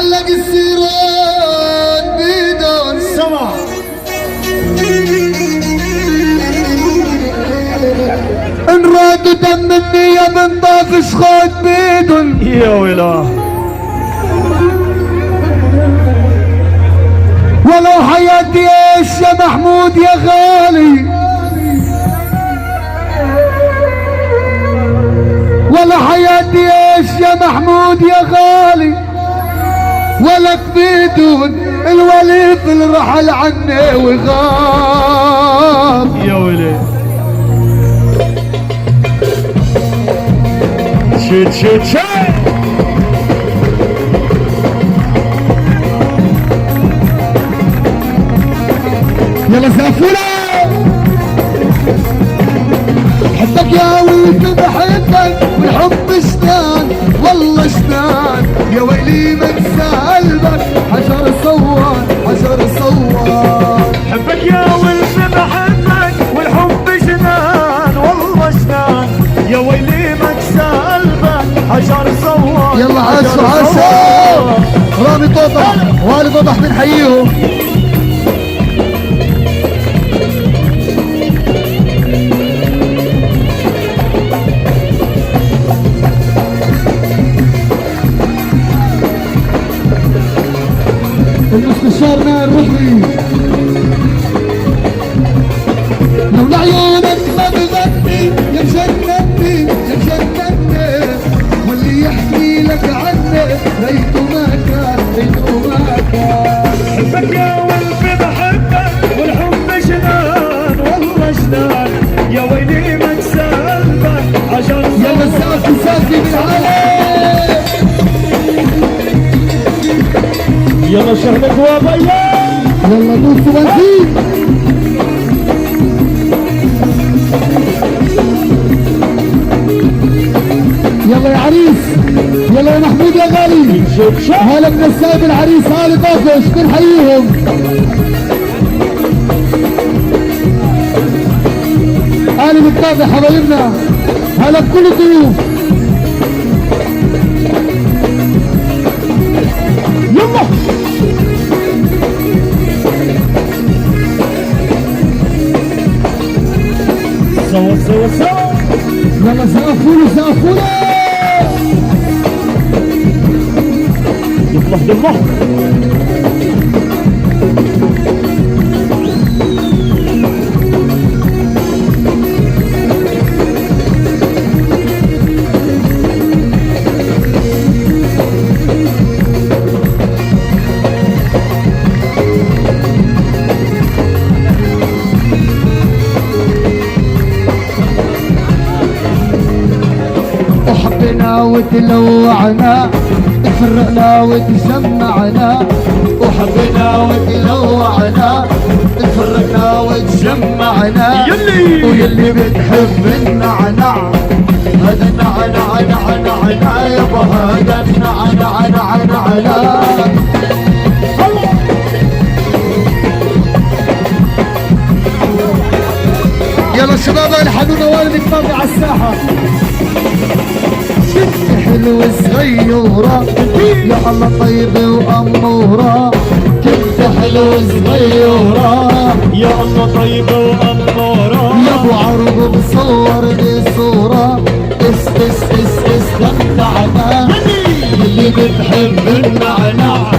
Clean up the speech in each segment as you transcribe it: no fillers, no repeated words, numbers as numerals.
علق السيران بيدون سمع ان رادوا دم النية من طاف شخوت بيدون يا ويلا ولو حياتي ايش يا محمود يا غالي ولا حياتي ايش يا محمود يا غالي ولك بيدون الولي في الرحل عني وغاب يا ويلي شيت شيت شيت يلا سافرة حبك يا ولد بحبك والحب شنان والله شنان يا ويلي منسى قلبك حجر صوان حجر صوان حبك يا ولد بحبك والحب شنان والله شنان يا ويلي منسى قلبك حجر صوان يلا عاشوا عاشوا رامي طوطة والد وضح بنحييهم المستشار نار رضي لو لعيونك ما بغني يا مجنني يا مجنني واللي يحكي لك عني ليته ما كان ليته ما كان حبك يا ولد بحبك والحب شنان والله شنان يا ويلي منسى قلبك عشان يلا سافي سافي بالعالم يلا شهدك وابيا يلا دوس وزيد يلا يا عريس يلا يا محمود يا غالي هلا من السيد العريس هالي طافش بنحييهم هالي بالطافح حبايبنا هلا بكل الضيوف يلا سوا سوا سوا يلا سقفولي سقفولي يلا يلا وحبنا وتلوعنا تفرقنا وتجمعنا وحبنا وتلوعنا تفرقنا وتجمعنا يلي ويلي بتحب النعنع هذا النعنع نعنع يابا هذا النعنع نعنع يلا الشباب الحنونة والد الطابع على الساحة كنت حلوة صغيرة يا الله طيبة وأمورة كنت حلوة صغيرة يا الله طيبة وأمورة يا ابو عرض بصور لي صورة اس اس اس استمتعنا يلي بتحب النعناع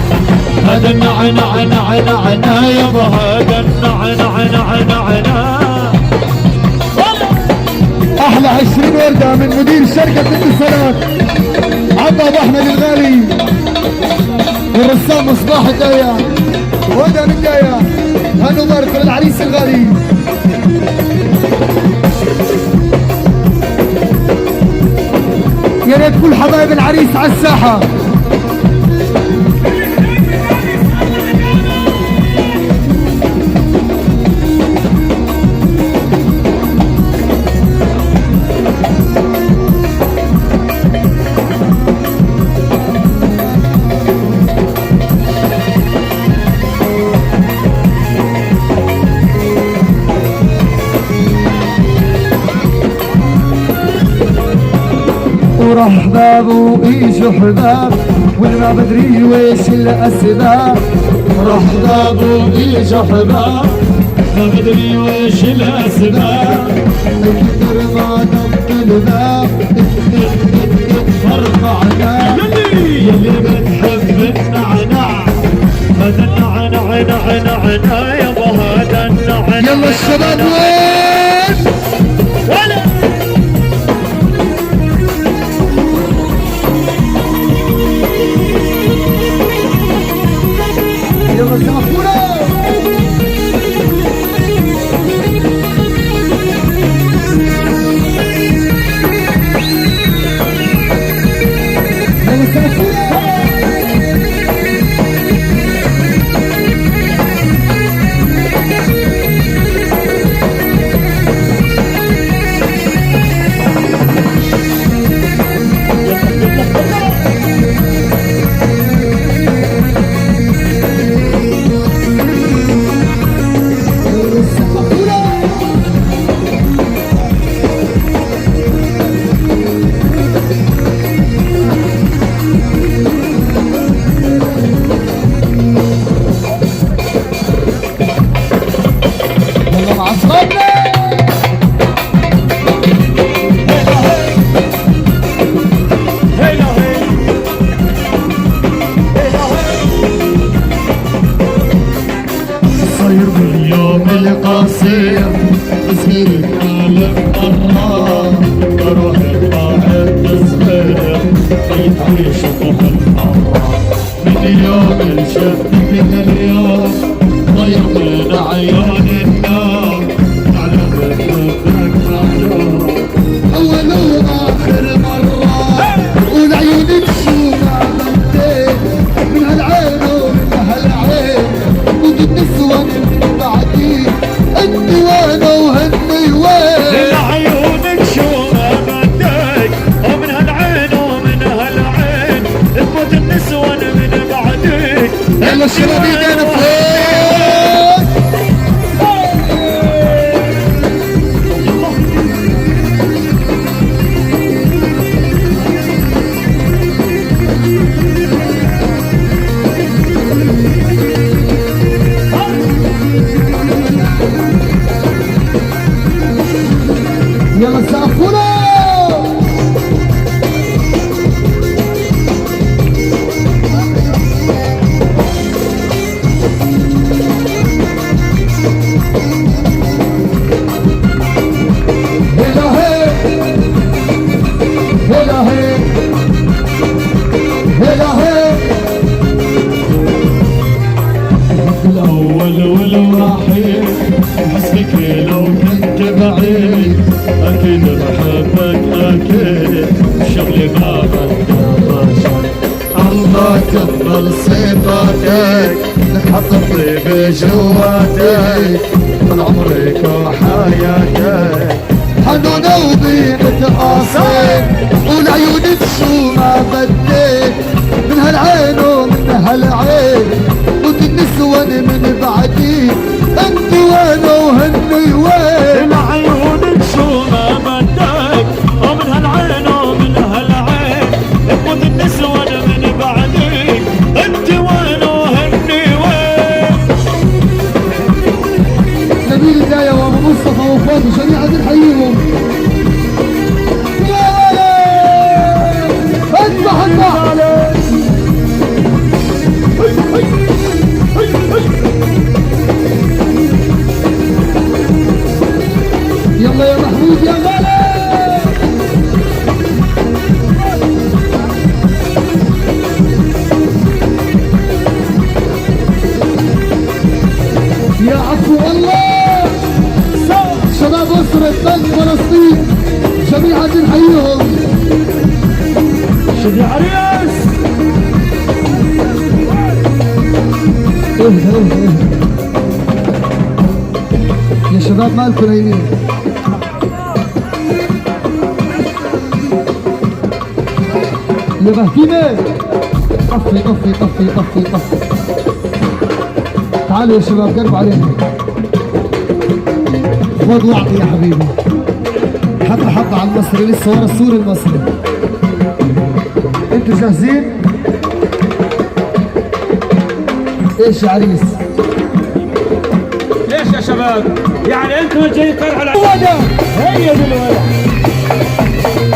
هذا النعنع نعنع يابا هذا النعنع احلى 20 ورده من مدير شركه الاتصالات عم ابو احمد الغالي والرسام مصباح الدايا وهذا من دايا هانو بارك للعريس الغالي. يا ريت كل حبايب العريس على الساحه. وراح باب وايجوا حباب والما بدري ويش الاسباب. راح باب وايجوا حباب ما بدري ويش الاسباب. كتر ما دق الباب فرفعنا يلي بتحب النعناع هذا النعنع يابا هذا النعنع. يلا الشباب وين؟ ولا يلا سافونا يلا سافونا القصير تصير العالم مرة بروح الطاعة تصغير يتعيش بحر من يوم الشفت من اليوم ضيع من عيون النار تعلم بحبك معلوم أول وآخر مرة والعيون تشوف عملتين من هالعين ومن هالعين وجد نسوة من بعدين انت وانا وهني وين. العيون تشوف عملتين ومن هالعين ومن هالعين تموت النسوة من بعدين. يلا الشباب ايدينا فوق. يلا سقفونا. هلا هي هلا هي هلا هي الأول والوحيد حسبك لو كنت بعيد أكيد بحبك أكيد شغلي ما بنتباشر الله كمل صفاتك لك حطتني بجواتك طول عمرك وحياتك حنونة وبينة قاصد والعيون تشو ما بديت من هالعين ومن هالعين النسوان من بعدي انت وانا وهني وين. العيون تشو ما بدك ومن هالعين ومن هالعين تموت النسوان من بعدي انت وانا وهني وين. نبيل الداية وابو مصطفى وفاضل جميعا بنحييهم. اذبح اذبح يا عريس يا شباب مالكم نايمين؟ يا بهتيمة طفي طفي طفي طفي طفي. تعالوا يا شباب قربوا علينا. خذ واعطي يا حبيبي. حبة حبة على المصري، لسه ورا السوري المصري. انتوا جاهزين؟ ايش يا عريس؟ ليش يا شباب؟ يعني انتم جايين تطلعوا على الوضع. هي دي الوضع.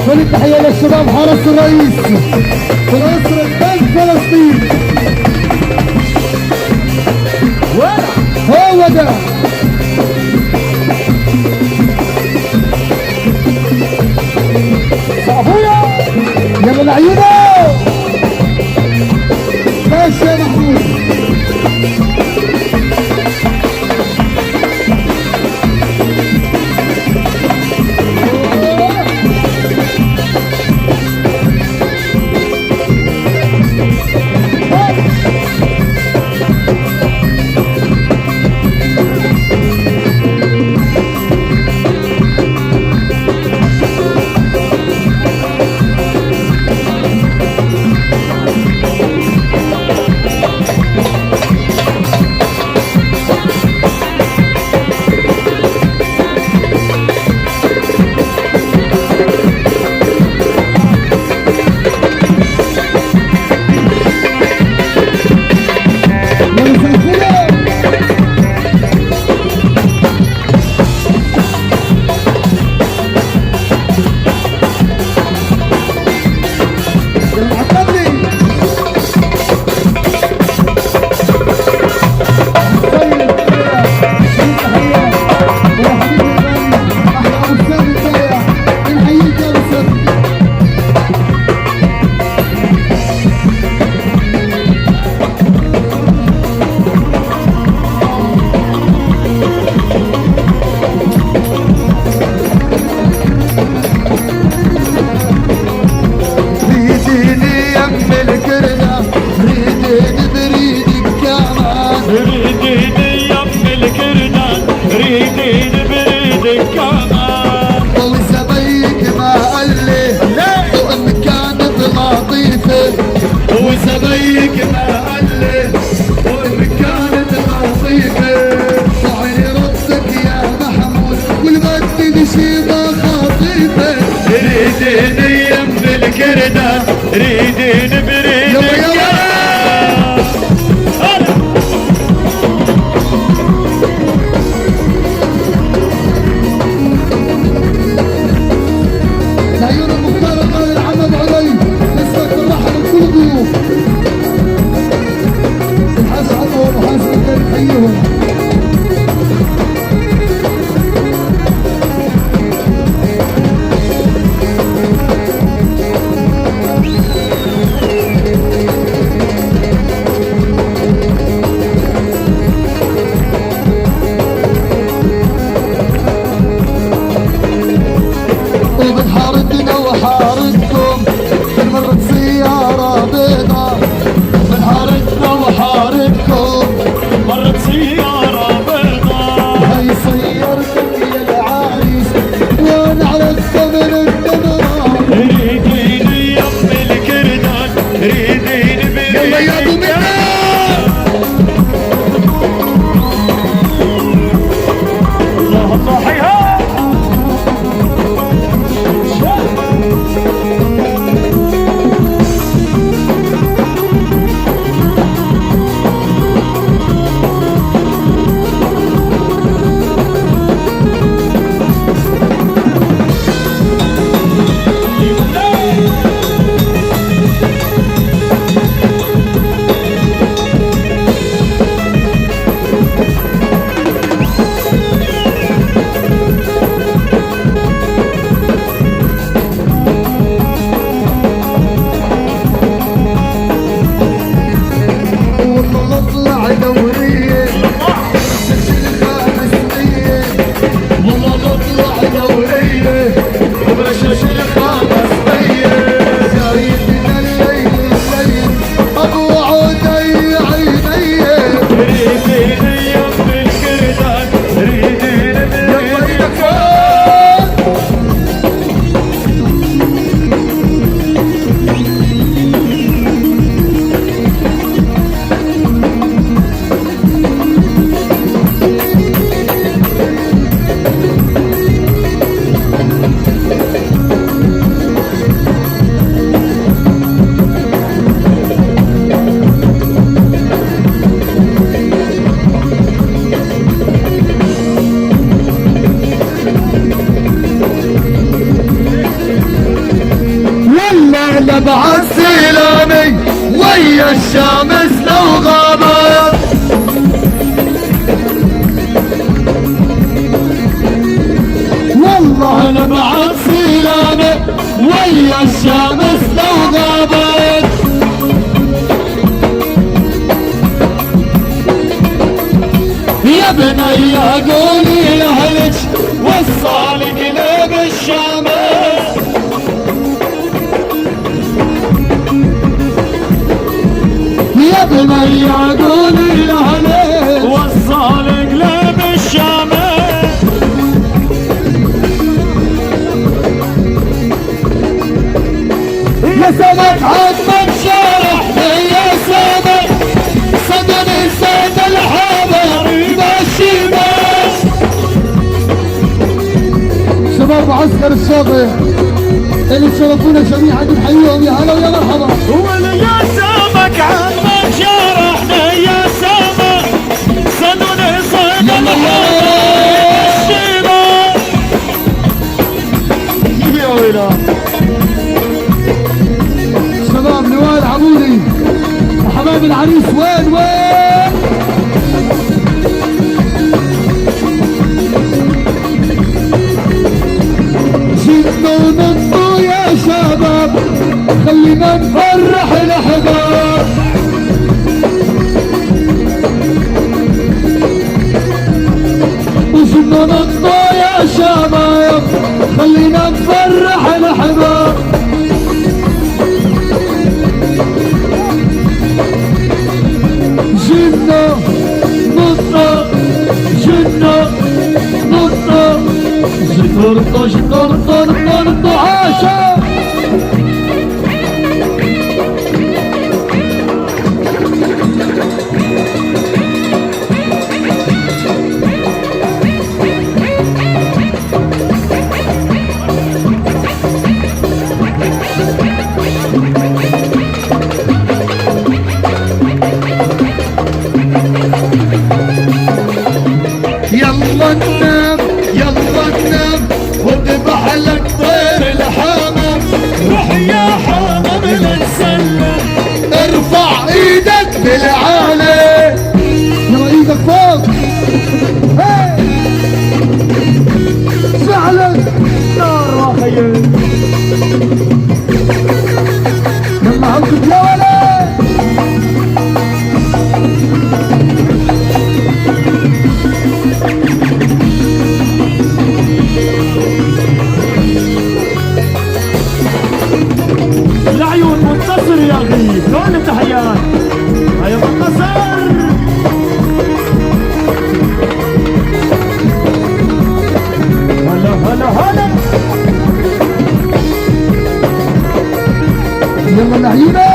كل التحية للشباب حرس الرئيس في الأسرة بنك فلسطين. هو ده. ابويا يا من عيونه ماشي يا محمود. وزبايك ما قلت والمكانة العصيبة وعيني ردك يا محمود والمد نشيبة خطيبة. ريدين يم الكردة ريدين بريدك لعيون المختار الغالي العمد علي نسبة الرحل لكل ضيوف. الحاج عمر وحاسب الكريم حيهم. السيلاني ويا الشمس لو غابت. والله انا مع السيلاني ويا الشمس لو غابت. يا بني قولي لاهلك وصالي قلب الشمس. يا بني قولي لاهلك وصالي قلب الشمس. يا سمك عظمك شرحني يا سمك صدني صيد الحضر ماشي باش. شباب معسكر الشاطئ اللي تشرفونا جميعا نحييهم يا هلا ويا مرحبا. ولا يا سمك عظمك شرحني يا سمك صدني صيد الحضر ماشي باش. يا ويلا شباب نوال عمودي وحبايب العريس وين وين؟ جينا ونطوا يا شباب خلينا نفرح الاحباب. وجينا نطوا يا شباب خلينا نفرح الاحباب. جنة نطة جنة نطة جنطة جنطة نطة عاشا. يلا ننام يلا ننام واذبح لك طير الحمام. روح يا حمام نتسلم. ارفع ايدك بالعالي يلا ايدك فوق. هاي فعلا نار وخيل. يلا عوضك يا ولد. العيون منتصر يا اخي كل التحيات. هيا منتصر. هلا هلا هلا. يلا العيونة